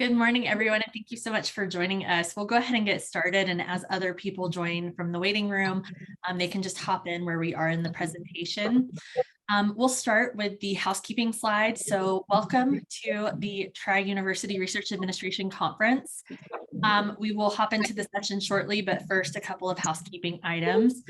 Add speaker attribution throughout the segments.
Speaker 1: Good morning, everyone, and thank you so much for joining us. We'll go ahead and get started, and as other people join from the waiting room, they can just hop in where we are in the presentation. We'll start with the housekeeping slide. So welcome to the Tri-University Research Administration Conference. We will hop into the session shortly, but first a couple of housekeeping items.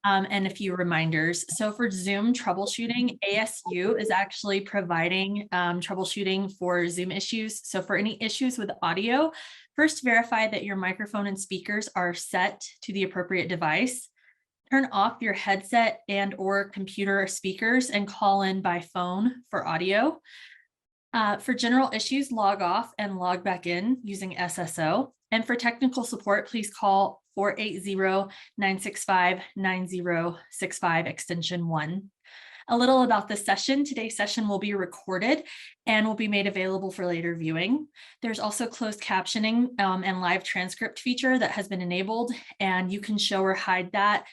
Speaker 1: And a few reminders. So for Zoom troubleshooting, ASU is actually providing troubleshooting for Zoom issues. So for any issues with audio, first verify that your microphone and speakers are set to the appropriate device. Turn off your headset and or computer speakers and call in by phone for audio. For general issues, log off and log back in using SSO. And for technical support, please call 480-965-9065 extension 1. A little about this session. Today's session will be recorded and will be made available for later viewing. There's also closed captioning and live transcript feature that has been enabled, and you can show or hide that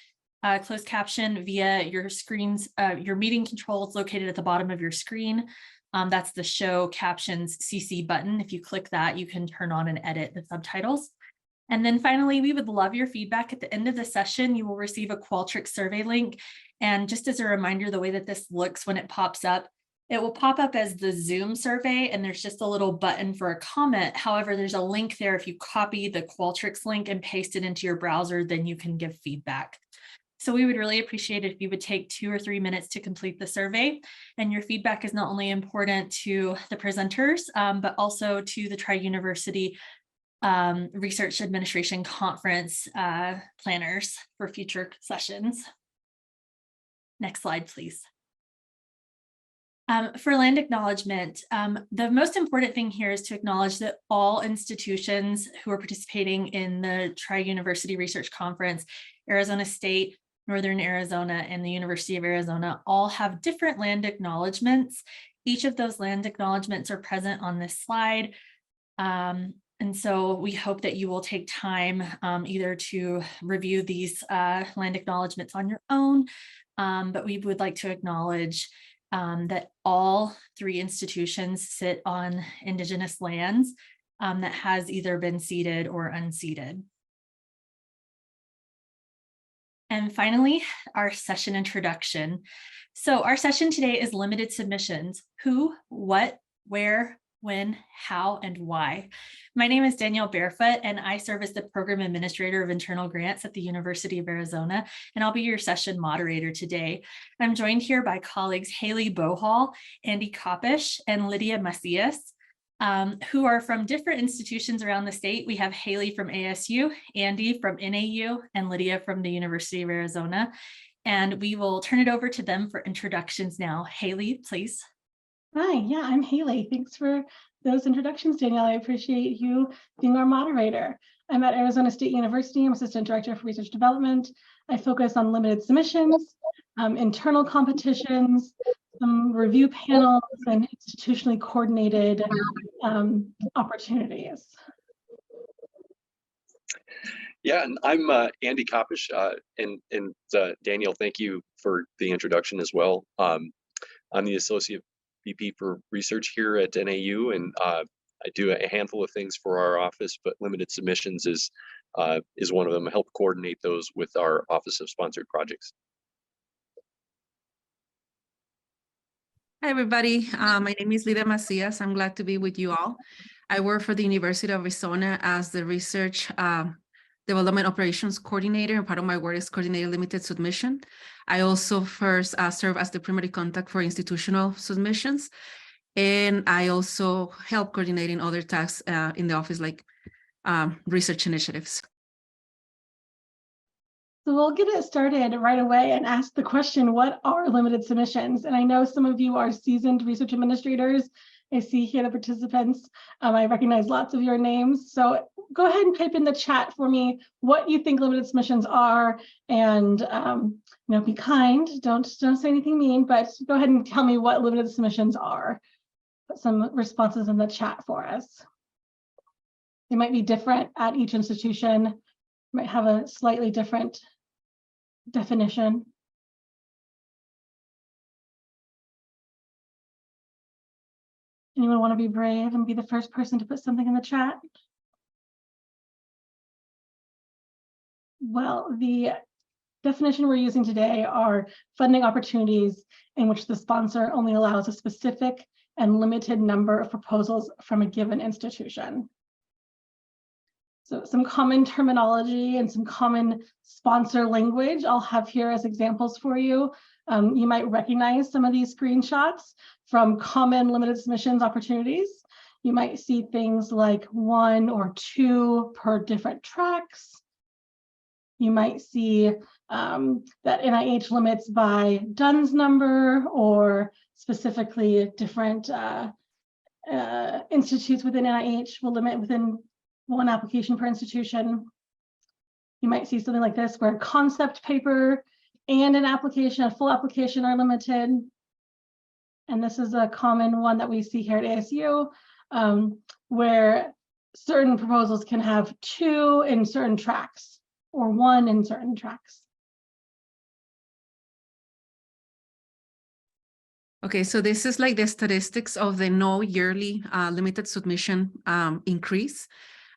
Speaker 1: closed caption via your screens, your meeting controls located at the bottom of your screen. That's the show captions CC button. If you click that, you can turn on and edit the subtitles. And then finally, we would love your feedback. At the end of the session, you will receive a Qualtrics survey link. And just as a reminder, the way that this looks when it pops up, it will pop up as the Zoom survey, and there's just a little button for a comment. However, there's a link there. If you copy the Qualtrics link and paste it into your browser, then you can give feedback. So we would really appreciate it if you would take 2 or 3 minutes to complete the survey. And your feedback is not only important to the presenters, but also to the Tri-University Research Administration Conference planners for future sessions. Next slide, please. For land acknowledgement, the most important thing here is to acknowledge that all institutions who are participating in the Tri-University Research Conference, Arizona State, Northern Arizona, and the University of Arizona all have different land acknowledgements. Each of those land acknowledgements are present on this slide. And so we hope that you will take time either to review these land acknowledgements on your own, but we would like to acknowledge that all 3 institutions sit on Indigenous lands that has either been ceded or unceded. And finally, our session introduction. So our session today is limited submissions: who, what, where, when, how, and why. My name is Danielle Barefoot, and I serve as the Program Administrator of Internal Grants at the University of Arizona, and I'll be your session moderator today. I'm joined here by colleagues Hayley Bohall, Andy Kopish, and Lydia Macias, who are from different institutions around the state. We have Hayley from ASU, Andy from NAU, and Lydia from the University of Arizona. And we will turn it over to them for introductions now. Hayley, please.
Speaker 2: Hi, yeah, I'm Hayley. Thanks for those introductions, Danielle. I appreciate you being our moderator. I'm at Arizona State University. I'm Assistant Director for Research Development. I focus on limited submissions, internal competitions, some review panels, and institutionally coordinated opportunities.
Speaker 3: Yeah, and I'm Andy Kopish, and Danielle, thank you for the introduction as well. I'm the Associate VP for Research here at NAU, and I do a handful of things for our office, but limited submissions is one of them. I help coordinate those with our Office of Sponsored Projects.
Speaker 4: Hi, everybody. My name is Lydia Macias. I'm glad to be with you all. I work for the University of Arizona as the Research Development Operations Coordinator, and part of my work is coordinating limited submission. I also first serve as the primary contact for institutional submissions, and I also help coordinating other tasks in the office, like research initiatives.
Speaker 2: So we'll get it started right away and ask the question, what are limited submissions? And I know some of you are seasoned research administrators. I see here the participants. I recognize lots of your names. So go ahead and type in the chat for me what you think limited submissions are, and be kind. Don't say anything mean, but go ahead and tell me what limited submissions are. Put some responses in the chat for us. They might be different at each institution, might have a slightly different definition. Anyone want to be brave and be the first person to put something in the chat? Well, the definition we're using today are funding opportunities in which the sponsor only allows a specific and limited number of proposals from a given institution. So some common terminology and some common sponsor language I'll have here as examples for you. You might recognize some of these screenshots from common limited submissions opportunities. You might see things like 1 or 2 per different tracks. You might see that NIH limits by DUNS number, or specifically different institutes within NIH will limit within 1 application per institution. You might see something like this, where a concept paper and an application, a full application, are limited. And this is a common one that we see here at ASU, where certain proposals can have 2 in certain tracks, or 1 in certain tracks.
Speaker 4: Okay, so this is like the statistics of the no yearly limited submission increase.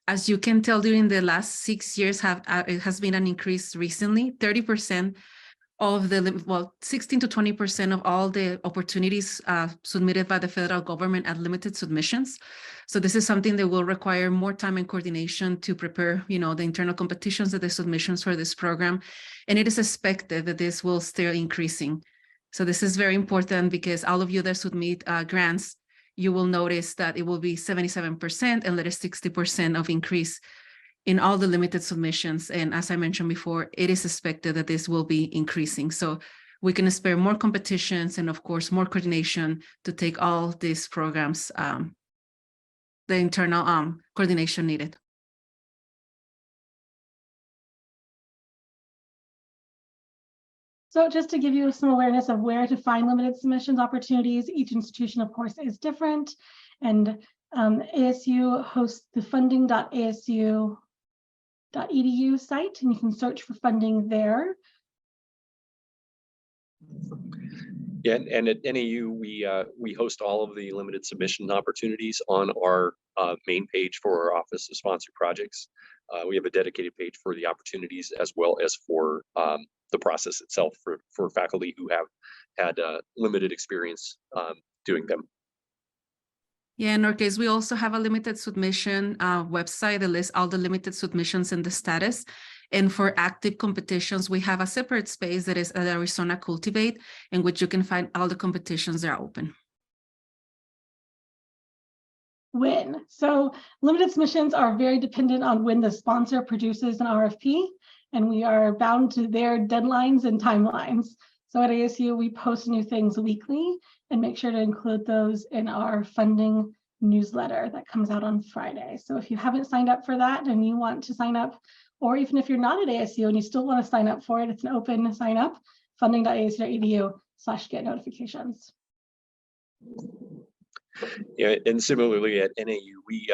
Speaker 4: As you can tell, during the last 6 years, it has been an increase recently. 30% of the, well, 16 to 20% of all the opportunities submitted by the federal government at limited submissions. So this is something that will require more time and coordination to prepare, the internal competitions of the submissions for this program. And it is expected that this will still increasing. So this is very important, because all of you that submit grants, you will notice that it will be 77% and later 60% of increase in all the limited submissions. And as I mentioned before, it is expected that this will be increasing. So we can expect more competitions and, of course, more coordination to take all these programs, the internal coordination needed.
Speaker 2: So just to give you some awareness of where to find limited submissions opportunities, each institution, of course, is different. And ASU hosts the funding.asu.edu site, and you can search for funding there.
Speaker 3: Yeah, and at NAU, we host all of the limited submission opportunities on our main page for our Office of Sponsored Projects. We have a dedicated page for the opportunities, as well as for the process itself for faculty who have had limited experience doing them.
Speaker 4: Yeah, in our case, we also have a limited submission website that lists all the limited submissions and the status. And for active competitions, we have a separate space that is at Arizona Cultivate, in which you can find all the competitions that are open.
Speaker 2: When? So limited submissions are very dependent on when the sponsor produces an RFP, and we are bound to their deadlines and timelines. So at ASU, we post new things weekly and make sure to include those in our funding newsletter that comes out on Friday. So if you haven't signed up for that and you want to sign up, or even if you're not at ASU and you still want to sign up for it, it's an open sign up, funding.asu.edu/get notifications.
Speaker 3: Yeah, and similarly at NAU, we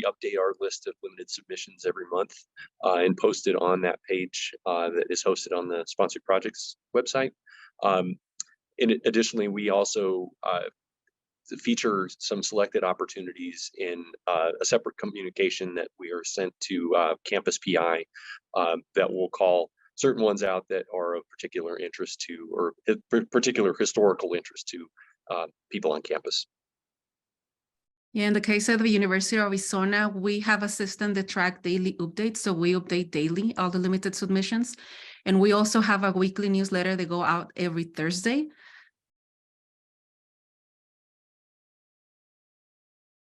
Speaker 3: update our list of limited submissions every month and post it on that page that is hosted on the Sponsored Projects website. Additionally, we also feature some selected opportunities in a separate communication that we are sent to Campus PI that will call certain ones out that are of particular interest to, or particular historical interest to people on campus.
Speaker 4: Yeah, in the case of the University of Arizona, we have a system that tracks daily updates. So we update daily all the limited submissions. And we also have a weekly newsletter that go out every Thursday.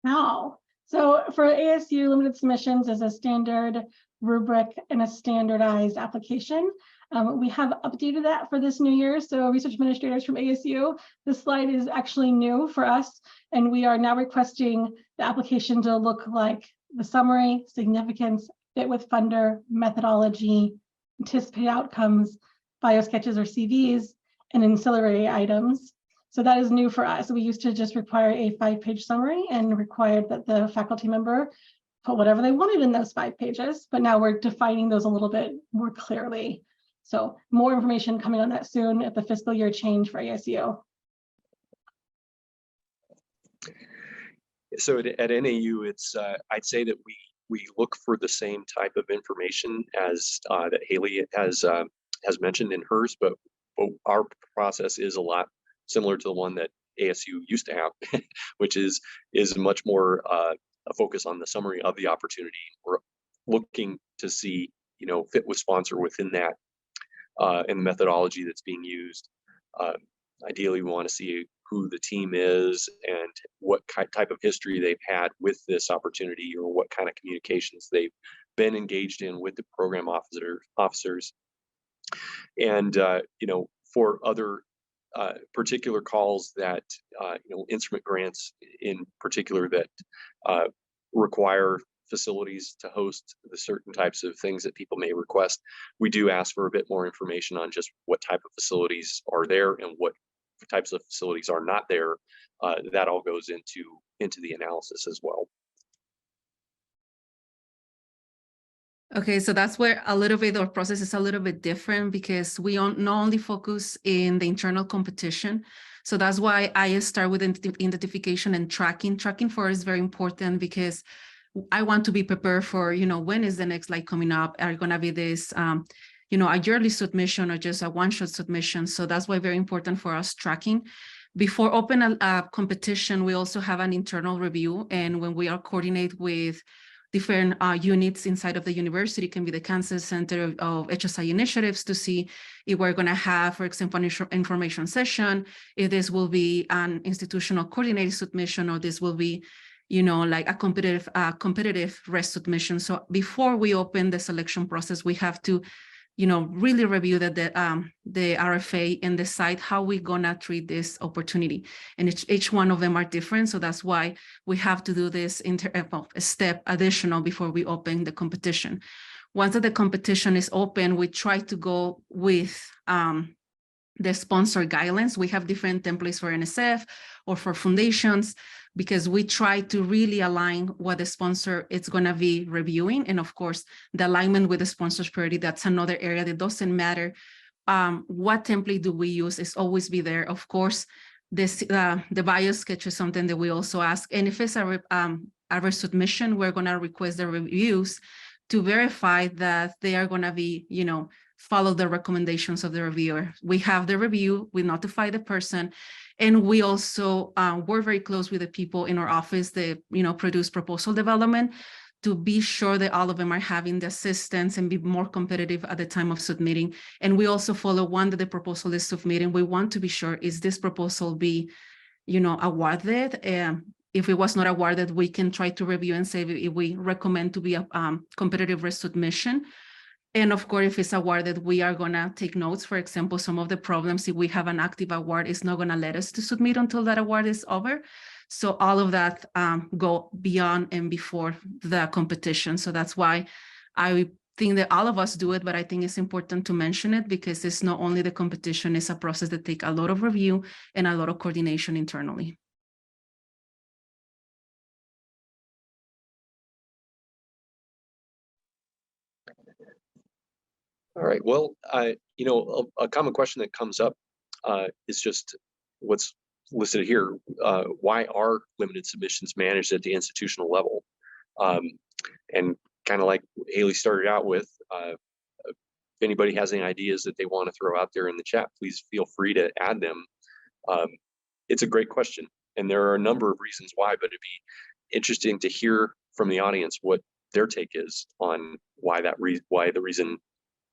Speaker 2: Now, so for ASU, limited submissions is a standard rubric and a standardized application. We have updated that for this new year. So research administrators from ASU, this slide is actually new for us. And we are now requesting the application to look like the summary, significance, fit with funder, methodology, anticipated outcomes, bio sketches or CVs, and ancillary items. So that is new for us. We used to just require a 5-page summary and required that the faculty member put whatever they wanted in those 5 pages, but now we're defining those a little bit more clearly. So more information coming on that soon at the fiscal year change for ASU.
Speaker 3: So at NAU, it's I'd say that we look for the same type of information as that Hayley has mentioned in hers, but our process is a lot similar to the one that ASU used to have, which is much more a focus on the summary of the opportunity. We're looking to see, fit with sponsor within that and the methodology that's being used. Ideally, we want to see who the team is and what type of history they've had with this opportunity, or what kind of communications they've been engaged in with the program officers. And for other particular calls that instrument grants in particular that require facilities to host the certain types of things that people may request, we do ask for a bit more information on just what type of facilities are there and what types of facilities are not there. That all goes into the analysis as well.
Speaker 4: Okay, so that's where a little bit our process is a little bit different, because we not only focus in the internal competition. So that's why I start with identification and tracking. Tracking for us is very important, because I want to be prepared for, when is the next light coming up? Are going to be this, a yearly submission or just a one-shot submission? So that's why very important for us tracking. Before open a competition, we also have an internal review. And when we are coordinate with different units inside of the university, can be the Kansas Center of HSI initiatives, to see if we're going to have, for example, an information session, if this will be an institutional coordinated submission, or this will be, like a competitive REST submission. So before we open the selection process, we have to, really review the RFA and decide how we're gonna treat this opportunity. And each one of them are different. So that's why we have to do this step additional before we open the competition. Once the competition is open, we try to go with the sponsor guidelines. We have different templates for NSF or for foundations, because we try to really align what the sponsor is going to be reviewing. And of course, the alignment with the sponsor's priority, that's another area that doesn't matter. What template do we use is always be there. Of course, this the bio sketch is something that we also ask. And if it's a submission, we're going to request the reviews to verify that they are going to be, follow the recommendations of the reviewer. We have the review, we notify the person, and we also work very close with the people in our office that, produce proposal development, to be sure that all of them are having the assistance and be more competitive at the time of submitting. And we also follow one that the proposal is submitting. We want to be sure, is this proposal be, awarded? If it was not awarded, we can try to review and say if we recommend to be a competitive resubmission. And of course, if it's awarded, we are going to take notes. For example, some of the problems, if we have an active award, it's not going to let us to submit until that award is over. So all of that go beyond and before the competition. So that's why I think that all of us do it, but I think it's important to mention it, because it's not only the competition, it's a process that takes a lot of review and a lot of coordination internally.
Speaker 3: All right. Well, a common question that comes up is just what's listed here. Why are limited submissions managed at the institutional level? And kind of like Hayley started out with, if anybody has any ideas that they want to throw out there in the chat, please feel free to add them. It's a great question, and there are a number of reasons why, but it'd be interesting to hear from the audience what their take is on why the reason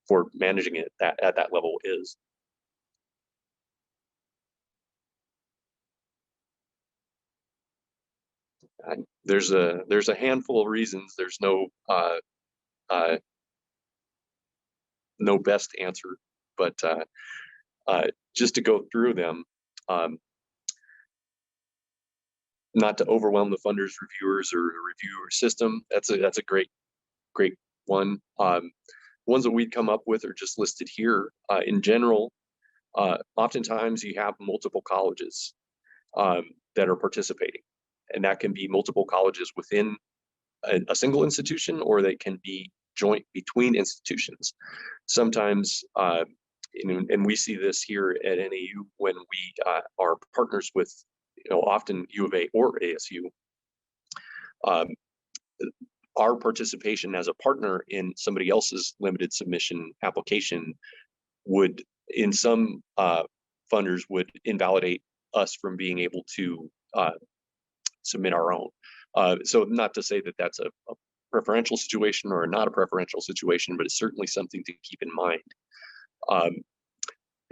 Speaker 3: for managing it at that level is. There's a handful of reasons. There's no best answer, but just to go through them, not to overwhelm the funders, reviewers, or reviewer system. That's a great one. Ones that we'd come up with are just listed here. In general, oftentimes you have multiple colleges that are participating, and that can be multiple colleges within a single institution, or they can be joint between institutions. Sometimes, and we see this here at NAU when we are partners with, often U of A or ASU, our participation as a partner in somebody else's limited submission application would, in some funders, would invalidate us from being able to submit our own. So not to say that that's a preferential situation or not a preferential situation, but it's certainly something to keep in mind.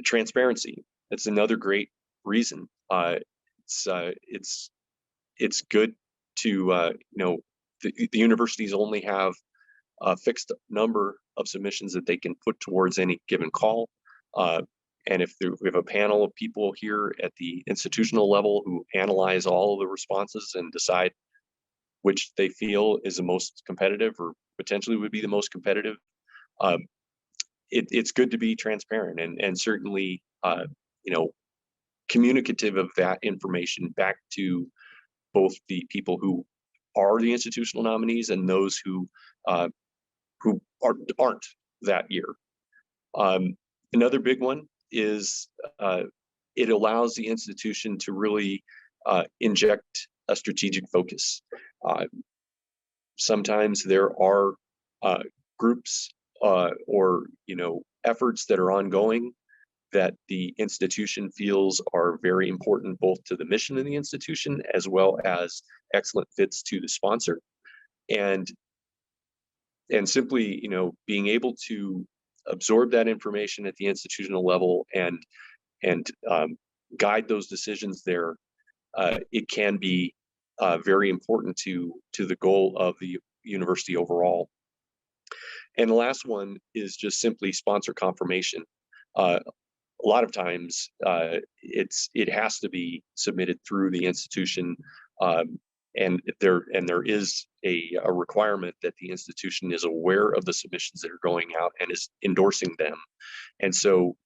Speaker 3: Transparency, that's another great reason. It's good to, the universities only have a fixed number of submissions that they can put towards any given call. And if we have a panel of people here at the institutional level who analyze all of the responses and decide which they feel is the most competitive or potentially would be the most competitive, it's good to be transparent and certainly, communicative of that information back to both the people who are the institutional nominees and those who aren't that year. Another big one is it allows the institution to really inject a strategic focus. Sometimes there are groups or efforts that are ongoing that the institution feels are very important both to the mission of the institution as well as excellent fits to the sponsor. And simply, being able to absorb that information at the institutional level and guide those decisions there, it can be very important to the goal of the university overall. And the last one is just simply sponsor confirmation. A lot of times it has to be submitted through the institution, and there is a requirement that the institution is aware of the submissions that are going out and is endorsing them. And so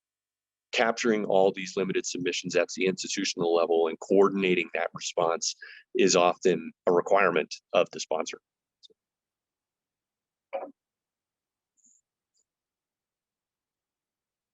Speaker 3: capturing all these limited submissions at the institutional level and coordinating that response is often a requirement of the sponsor.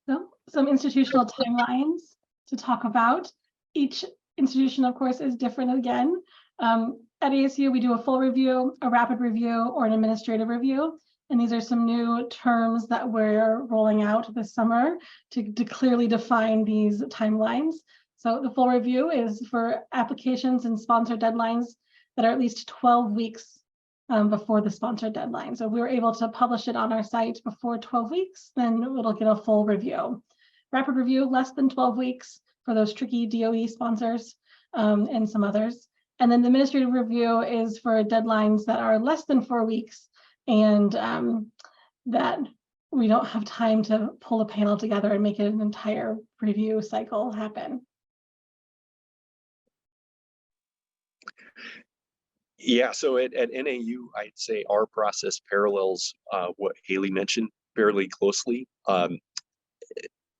Speaker 2: So some institutional timelines to talk about. Each institution, of course, is different again. At ASU, we do a full review, a rapid review, or an administrative review. And these are some new terms that we're rolling out this summer to clearly define these timelines. So the full review is for applications and sponsor deadlines that are at least 12 weeks before the sponsor deadline. So if we were able to publish it on our site before 12 weeks, then it'll get a full review. Rapid review, less than 12 weeks for those tricky DOE sponsors and some others. And then the administrative review is for deadlines that are less than 4 weeks and that we don't have time to pull a panel together and make an entire review cycle happen.
Speaker 3: Yeah, so at NAU, I'd say our process parallels what Hayley mentioned fairly closely.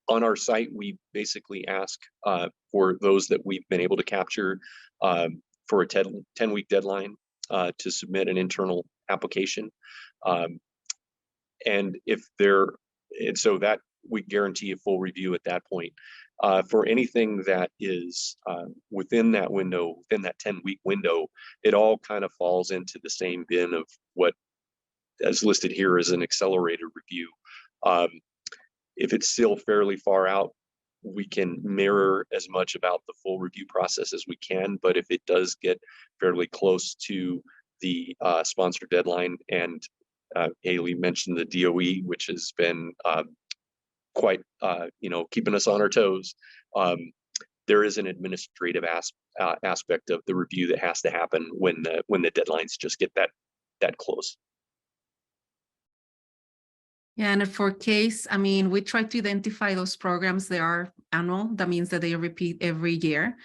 Speaker 3: On our site, we basically ask for those that we've been able to capture for a 10-week deadline to submit an internal application. And so that we guarantee a full review at that point. For anything that is within that window, within that 10-week window, it all kind of falls into the same bin of what is listed here as an accelerated review. If it's still fairly far out, we can mirror as much about the full review process as we can. But if it does get fairly close to the sponsor deadline, and Hayley mentioned the DOE, which has been quite keeping us on our toes, there is an administrative aspect of the review that has to happen when the deadlines just get that close.
Speaker 4: Yeah, and for case, we try to identify those programs that are annual. That means that they repeat every year,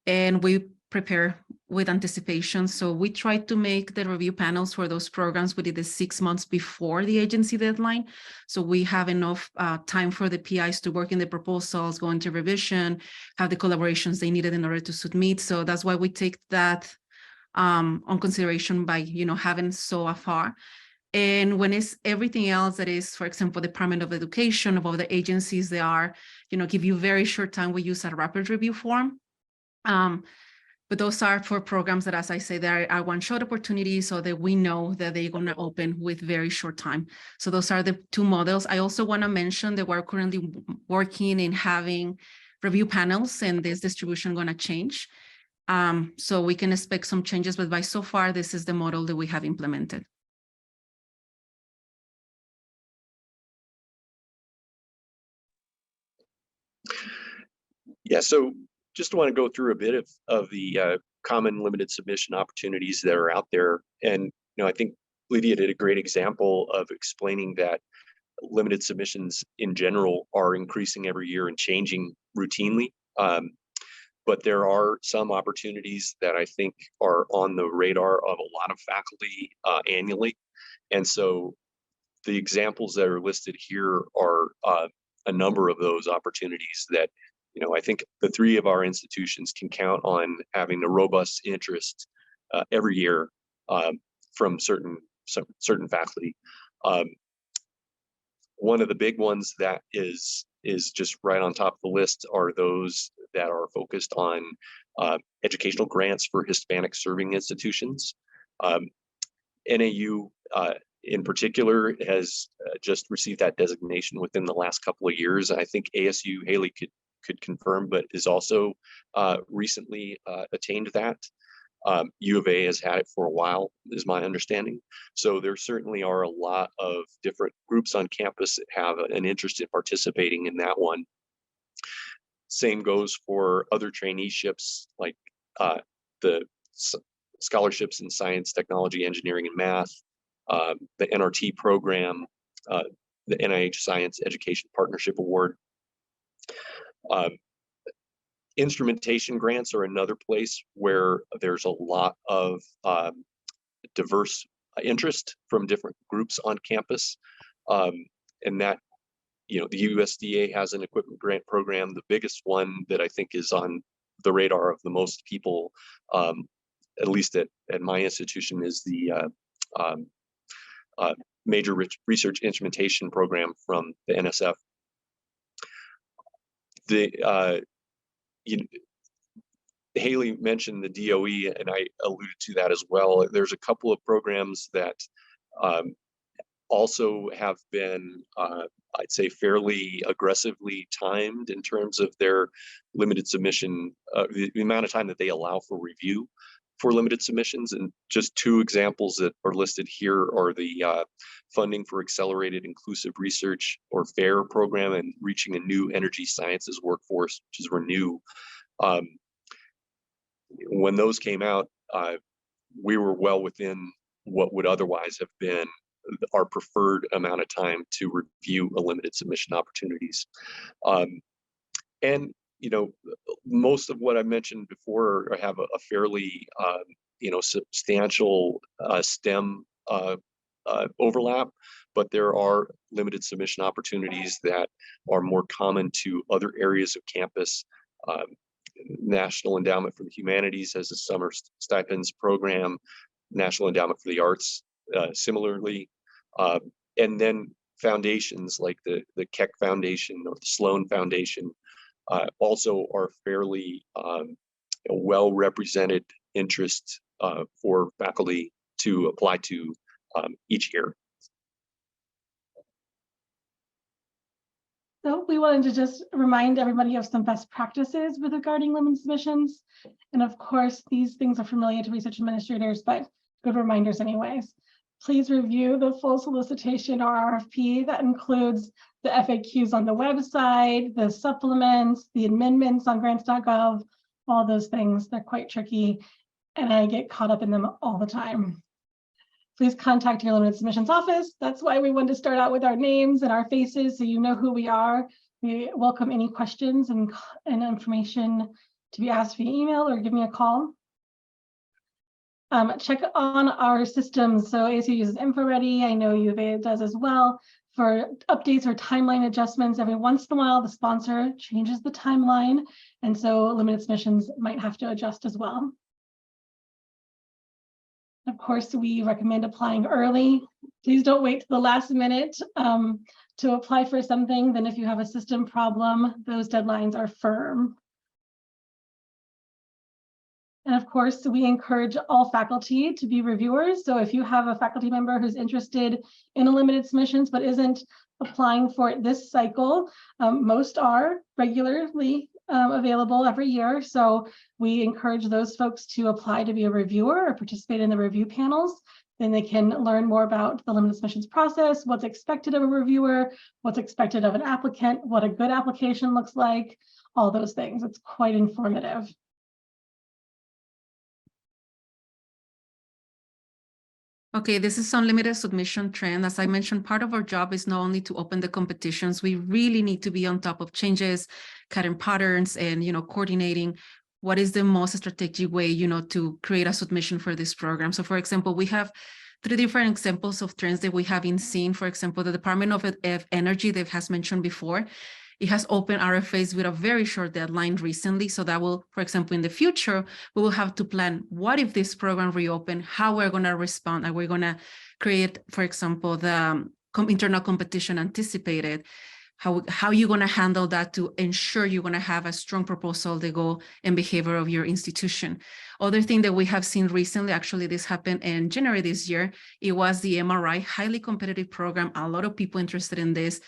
Speaker 4: and we prepare with anticipation. So we try to make the review panels for those programs within the 6 months before the agency deadline. So we have enough time for the PIs to work in the proposals, go into revision, have the collaborations they needed in order to submit. So that's why we take that on consideration by, having so far. And when it's everything else that is, for example, Department of Education, of all the agencies, they are, give you very short time. We use a rapid review form. But those are for programs that, as I say, they are one-shot opportunities, so that we know that they're going to open with very short time. So those are the two models. I also want to mention that we're currently working in having review panels, and this distribution going to change. So we can expect some changes, but by so far, this is the model that we have implemented.
Speaker 3: Yeah, so just want to go through a bit of the common limited submission opportunities that are out there. And I think Lydia did a great example of explaining that limited submissions in general are increasing every year and changing routinely. But there are some opportunities that I think are on the radar of a lot of faculty annually. And so the examples that are listed here are a number of those opportunities that I think the three of our institutions can count on having a robust interest every year from certain faculty. One of the big ones that is just right on top of the list are those that are focused on educational grants for Hispanic serving institutions. NAU in particular has just received that designation within the last couple of years. I think ASU, Hayley could confirm, but is also recently attained that. U of A has had it for a while, is my understanding. So there certainly are a lot of different groups on campus that have an interest in participating in that one. Same goes for other traineeships like the scholarships in science, technology, engineering, and math, the NRT program, the NIH Science Education Partnership Award. Instrumentation grants are another place where there's a lot of diverse interest from different groups on campus. And that, the USDA has an equipment grant program. The biggest one that I think is on the radar of the most people, at least at my institution, is the Major Research Instrumentation Program from the NSF. Hayley mentioned the DOE, and I alluded to that as well. There's a couple of programs that also have been, I'd say, fairly aggressively timed in terms of their limited submission, the amount of time that they allow for review for limited submissions. And just two examples that are listed here are the Funding for Accelerated Inclusive Research, or FAIR program, and Reaching a New Energy Sciences Workforce, which is RENEW. When those came out, we were well within what would otherwise have been our preferred amount of time to review a limited submission opportunities. And most of what I mentioned before have a fairly substantial STEM overlap, but there are limited submission opportunities that are more common to other areas of campus. National Endowment for the Humanities has a summer stipends program, National Endowment for the Arts similarly, and then foundations like the Keck Foundation or the Sloan Foundation also are fairly well represented interest for faculty to apply to each year.
Speaker 2: So we wanted to just remind everybody of some best practices with regarding limited submissions. And of course, these things are familiar to research administrators, but good reminders anyways. Please review the full solicitation or RFP. That includes the FAQs on the website, the supplements, the amendments on grants.gov, all those things. They're quite tricky, and I get caught up in them all the time. Please contact your limited submissions office. That's why we want to start out with our names and our faces so you know who we are. We welcome any questions and information to be asked via email or give me a call. Check on our systems. So ASU uses InfoReady. I know U of A does as well for updates or timeline adjustments. Every once in a while, the sponsor changes the timeline, and so limited submissions might have to adjust as well. Of course, we recommend applying early. Please don't wait to the last minute to apply for something. Then if you have a system problem, those deadlines are firm. And of course, we encourage all faculty to be reviewers. So if you have a faculty member who's interested in a limited submissions but isn't applying for it this cycle, most are regularly available every year. So we encourage those folks to apply to be a reviewer or participate in the review panels. Then they can learn more about the limited submissions process, what's expected of a reviewer, what's expected of an applicant, what a good application looks like, all those things. It's quite informative.
Speaker 4: Okay, this is unlimited submission trend. As I mentioned, part of our job is not only to open the competitions, we really need to be on top of changes, cutting patterns, and coordinating what is the most strategic way, to create a submission for this program. So for example, we have 3 different examples of trends that we have been seeing. For example, the Department of Energy that has mentioned before, it has opened RFAs with a very short deadline recently. So that will, for example, in the future, we will have to plan what if this program reopen, how we're going to respond, and we're going to create, for example, the internal competition anticipated. How you're going to handle that to ensure you're going to have a strong proposal, the goal and behavior of your institution. Other thing that we have seen recently, actually this happened in January this year, it was the MRI, highly competitive program. A lot of people interested in this,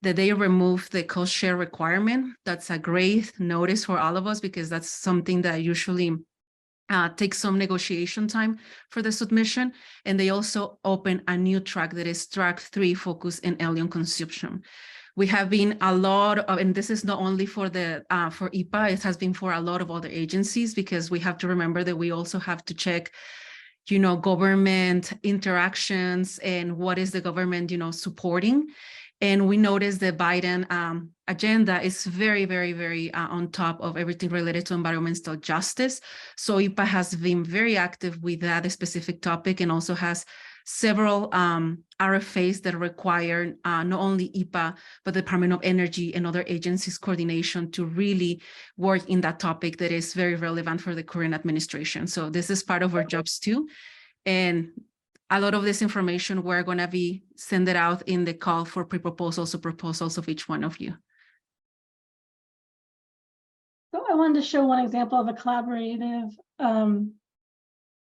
Speaker 4: that they removed the cost share requirement. That's a great notice for all of us because that's something that usually takes some negotiation time for the submission. And they also open a new track that is track 3, focus in alien consumption. We have been a lot of, and this is not only for the for IPA, it has been for a lot of other agencies, because we have to remember that we also have to check, government interactions and what is the government, supporting. And we noticed the Biden agenda is very, very, very on top of everything related to environmental justice. So IPA has been very active with that specific topic, and also has several RFAs that require not only IPA, but the Department of Energy and other agencies coordination to really work in that topic that is very relevant for the current administration. So this is part of our jobs too. And a lot of this information we're going to be sending out in the call for pre-proposals or proposals of each one of you.
Speaker 2: So I wanted to show one example of a collaborative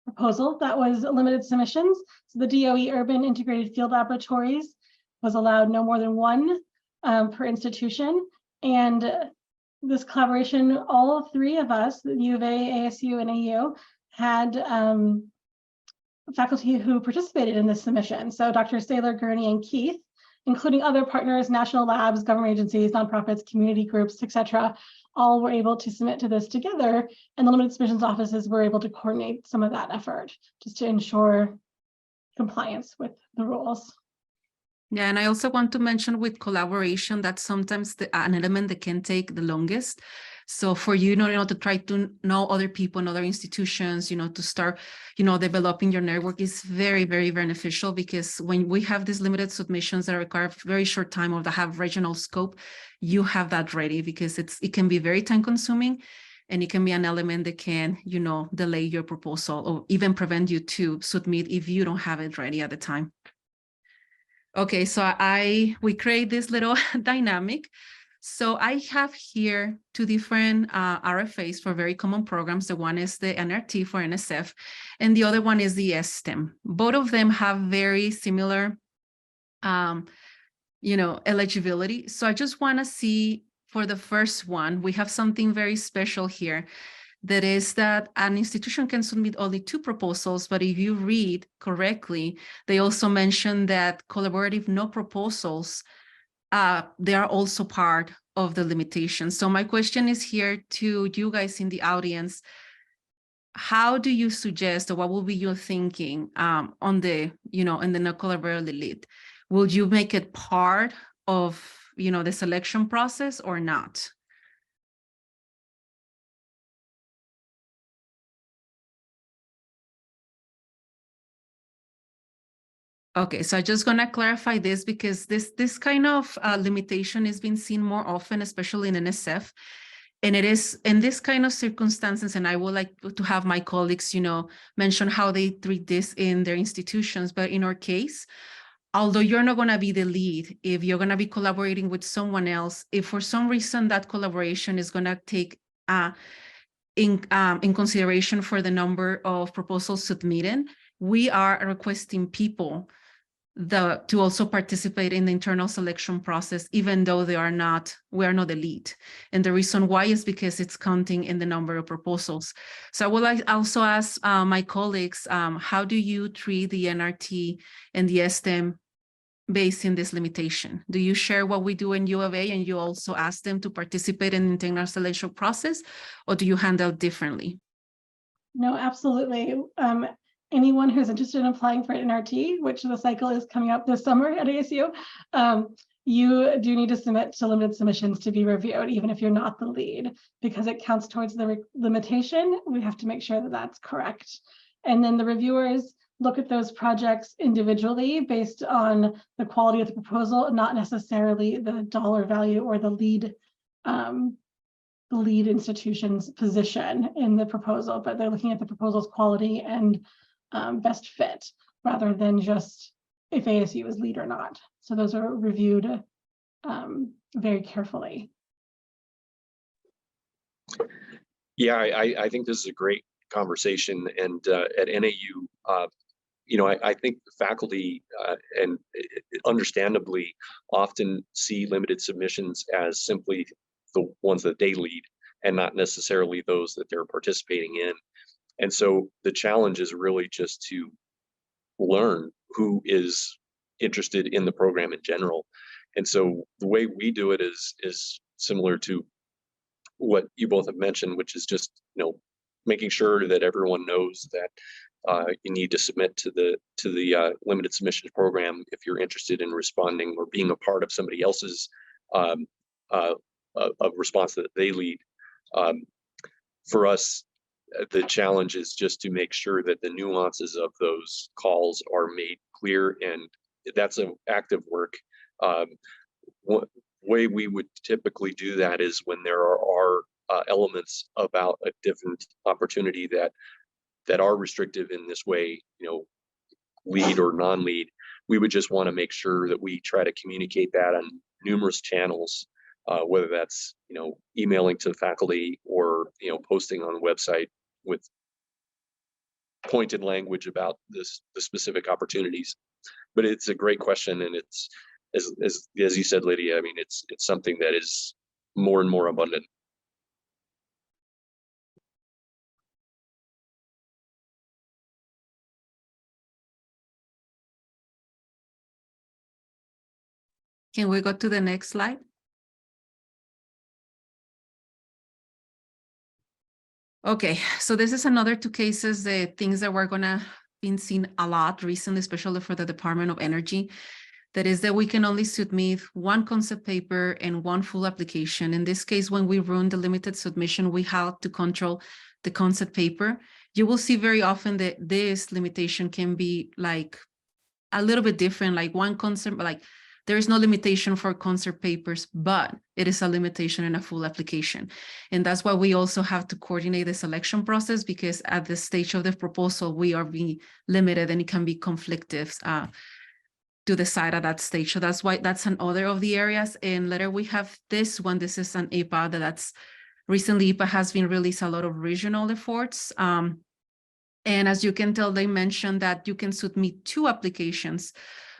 Speaker 2: proposal that was limited submissions. So the DOE Urban Integrated Field Laboratories was allowed no more than 1 per institution. And this collaboration, all 3 of us, the U of A, ASU, and AU, had faculty who participated in this submission. So Dr. Saylor, Gurney, and Keith, including other partners, national labs, government agencies, nonprofits, community groups, etc., all were able to submit to this together, and the limited submissions offices were able to coordinate some of that effort just to ensure compliance with the rules.
Speaker 4: Yeah, and I also want to mention with collaboration that sometimes an element that can take the longest. So for you, to try to know other people and other institutions, to start, developing your network is very, very beneficial, because when we have these limited submissions that require very short time or that have regional scope, you have that ready, because it can be very time consuming, and it can be an element that can, delay your proposal or even prevent you to submit if you don't have it ready at the time. Okay, so we create this little dynamic. So I have here 2 different RFAs for very common programs. The one is the NRT for NSF, and the other one is the STEM. Both of them have very similar, eligibility. So I just want to see, for the first one, we have something very special here. That is that an institution can submit only 2 proposals, but if you read correctly, they also mention that collaborative no proposals, they are also part of the limitation. So my question is here to you guys in the audience, how do you suggest, or what will be your thinking on the, in the no collaborative lead? Will you make it part of, the selection process or not? Okay, so I'm just going to clarify this, because this kind of limitation is being seen more often, especially in NSF. And it is in this kind of circumstances, and I would like to have my colleagues, mention how they treat this in their institutions. But in our case, although you're not going to be the lead, if you're going to be collaborating with someone else, if for some reason that collaboration is going to take in consideration for the number of proposals submitted, we are requesting people to also participate in the internal selection process, even though we are not the lead. And the reason why is because it's counting in the number of proposals. So I would like also ask my colleagues, how do you treat the NRT and the STEM based in this limitation? Do you share what we do in U of A and you also ask them to participate in the internal selection process, or do you handle it differently?
Speaker 2: No, absolutely. Anyone who's interested in applying for an NRT, which the cycle is coming up this summer at ASU, you do need to submit to limited submissions to be reviewed, even if you're not the lead, because it counts towards the limitation. We have to make sure that that's correct. And then the reviewers look at those projects individually based on the quality of the proposal, not necessarily the dollar value or the lead institution's position in the proposal, but they're looking at the proposal's quality and best fit, rather than just if ASU is lead or not. So those are reviewed very carefully.
Speaker 3: Yeah, I think this is a great conversation, and at NAU, you know, I think faculty and understandably often see limited submissions as simply the ones that they lead and not necessarily those that they're participating in. And so the challenge is really just to learn who is interested in the program in general. And so the way we do it is similar to what you both have mentioned, which is just, you know, making sure that everyone knows that you need to submit to the limited submissions program if you're interested in responding or being a part of somebody else's response that they lead. For us, the challenge is just to make sure that the nuances of those calls are made clear, and that's an active work. Way we would typically do that is when there are elements about a different opportunity that are restrictive in this way, you know, lead or non-lead, we would just want to make sure that we try to communicate that on numerous channels, whether that's, you know, emailing to faculty or, you know, posting on the website with pointed language about the specific opportunities. But it's a great question, and it's as you said, Lydia, I mean, it's something that is more and more abundant.
Speaker 4: Can we go to the next slide? Okay, so this is another two cases, the things that we're gonna be seen a lot recently, especially for the Department of Energy. That is that we can only submit one concept paper and one full application. In this case, when we run the limited submission, we have to control the concept paper. You will see very often that this limitation can be like a little bit different, like one concept, like there is no limitation for concept papers, but it is a limitation in a full application. And that's why we also have to coordinate the selection process, because at the stage of the proposal, we are being limited and it can be conflictive to decide at that stage. So that's why that's another of the areas. And later we have this one. This is an IPA that's recently IPA has been released a lot of regional efforts. And as you can tell, they mentioned that you can submit 2 applications.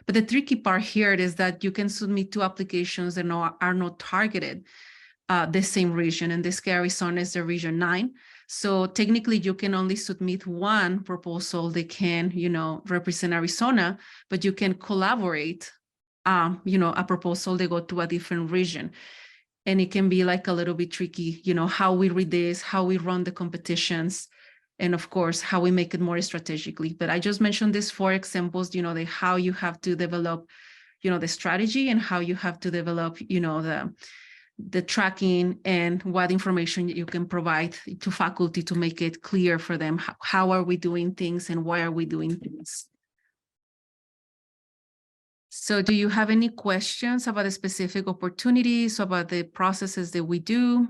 Speaker 4: But the tricky part here is that you can submit 2 applications that are not targeted the same region. In this case, Arizona is the region 9. So technically, you can only submit one proposal that can, you know, represent Arizona, but you can collaborate, you know, a proposal that go to a different region. And it can be like a little bit tricky, you know, how we read this, how we run the competitions, and of course, how we make it more strategically. But I just mentioned these 4 examples, you know, how you have to develop, you know, the strategy and how you have to develop, you know, the tracking and what information you can provide to faculty to make it clear for them. How are we doing things and why are we doing things? So do you have any questions about the specific opportunities, about the processes that we do?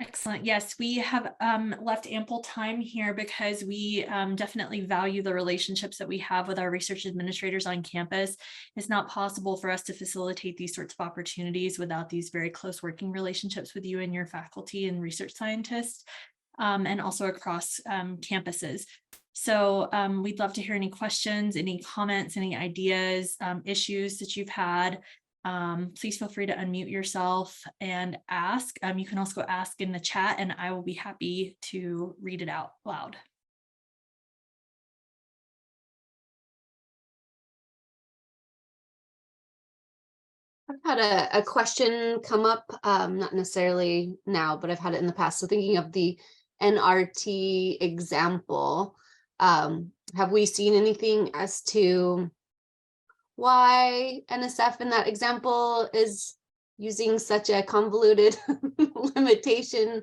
Speaker 1: Excellent. Yes, we have left ample time here because we definitely value the relationships that we have with our research administrators on campus. It's not possible for us to facilitate these sorts of opportunities without these very close working relationships with you and your faculty and research scientists, and also across campuses. So we'd love to hear any questions, any comments, any ideas, issues that you've had. Please feel free to unmute yourself and ask. You can also ask in the chat and I will be happy to read it out loud.
Speaker 5: I've had a question come up, not necessarily now, but I've had it in the past. So thinking of the NRT example, have we seen anything as to why NSF in that example is using such a convoluted limitation,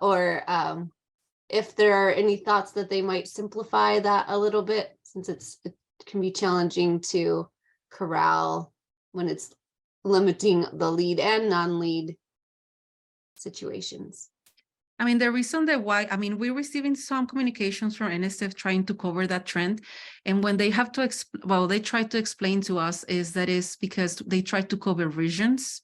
Speaker 5: or if there are any thoughts that they might simplify that a little bit, since it can be challenging to corral when it's limiting the lead and non-lead situations.
Speaker 4: I mean, the reason that why, I mean, we're receiving some communications from NSF trying to cover that trend. And when they have to, they try to explain to us is that is because they try to cover regions,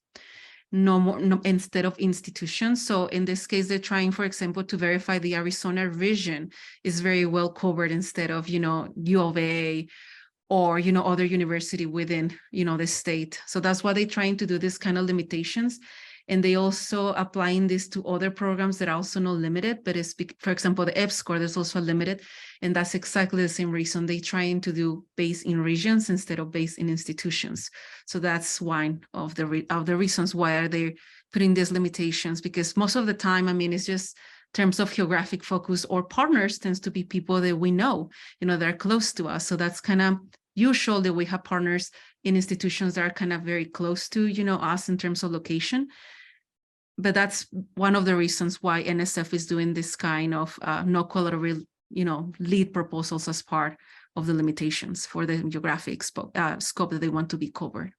Speaker 4: no, instead of institutions. So in this case, they're trying, for example, to verify the Arizona region is very well covered instead of, U of A or, other university within, the state. So that's why they're trying to do this kind of limitations. And they also applying this to other programs that are also not limited, but it's, for example, the F score, there's also limited. And that's exactly the same reason they're trying to do based in regions instead of based in institutions. So that's one of the reasons why are they putting these limitations, because most of the time, I mean, it's just terms of geographic focus or partners tends to be people that we know, they're close to us. So that's kind of usual that we have partners in institutions that are kind of very close to, us in terms of location. But that's one of the reasons why NSF is doing this kind of no collateral, lead proposals as part of the limitations for the geographic scope that they want to be covered.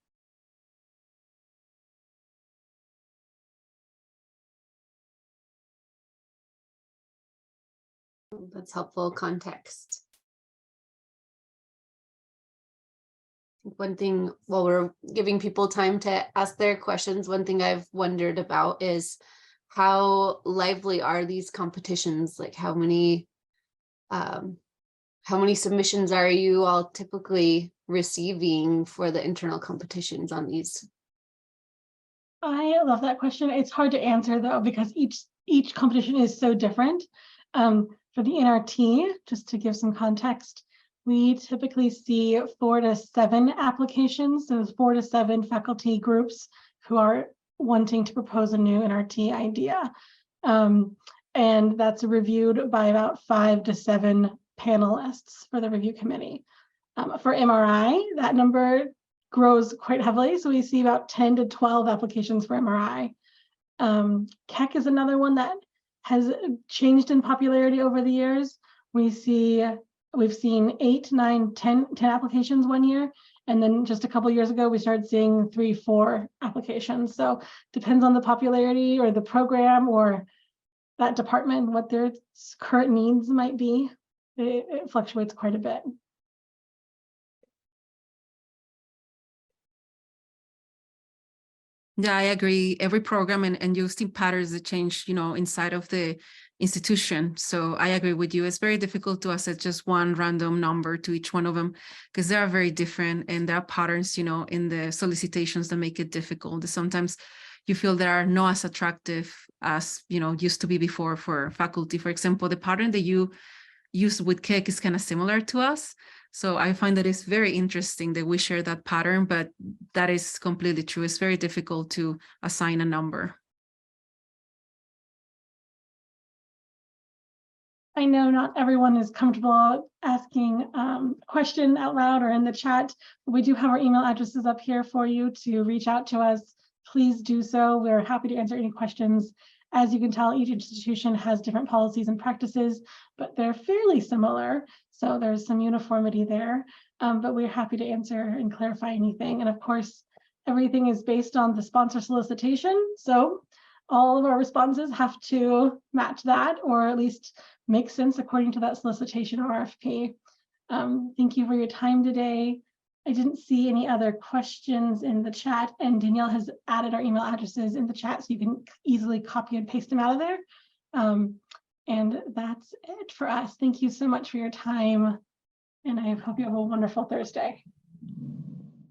Speaker 5: That's helpful context. One thing, while we're giving people time to ask their questions, one thing I've wondered about is how lively are these competitions? Like how many submissions are you all typically receiving for the internal competitions on these?
Speaker 2: I love that question. It's hard to answer though, because each competition is so different. For the NRT, just to give some context, we typically see 4 to 7 applications. So there's 4 to 7 faculty groups who are wanting to propose a new NRT idea. And that's reviewed by about 5 to 7 panelists for the review committee. For MRI, that number grows quite heavily. So we see about 10 to 12 applications for MRI. KEC is another one that has changed in popularity over the years. We've seen 8, 9, 10 applications one year. And then just a couple of years ago, we started seeing 3, 4 applications. So depends on the popularity or the program or that department, what their current needs might be. It fluctuates quite a bit.
Speaker 4: Yeah, I agree. Every program and you'll see patterns that change, inside of the institution. So I agree with you. It's very difficult to assess just one random number to each one of them because they are very different and there are patterns, in the solicitations that make it difficult. Sometimes you feel they are not as attractive as, used to be before for faculty. For example, the pattern that you used with KEC is kind of similar to us. So I find that it's very interesting that we share that pattern, but that is completely true. It's very difficult to assign a number.
Speaker 2: I know not everyone is comfortable asking a question out loud or in the chat, but we do have our email addresses up here for you to reach out to us. Please do so. We're happy to answer any questions. As you can tell, each institution has different policies and practices, but they're fairly similar. So there's some uniformity there, but we're happy to answer and clarify anything. And of course, everything is based on the sponsor solicitation. So all of our responses have to match that, or at least make sense according to that solicitation or RFP. Thank you for your time today. I didn't see any other questions in the chat, and Danielle has added our email addresses in the chat, so you can easily copy and paste them out of there. And that's it for us. Thank you so much for your time, and I hope you have a wonderful Thursday.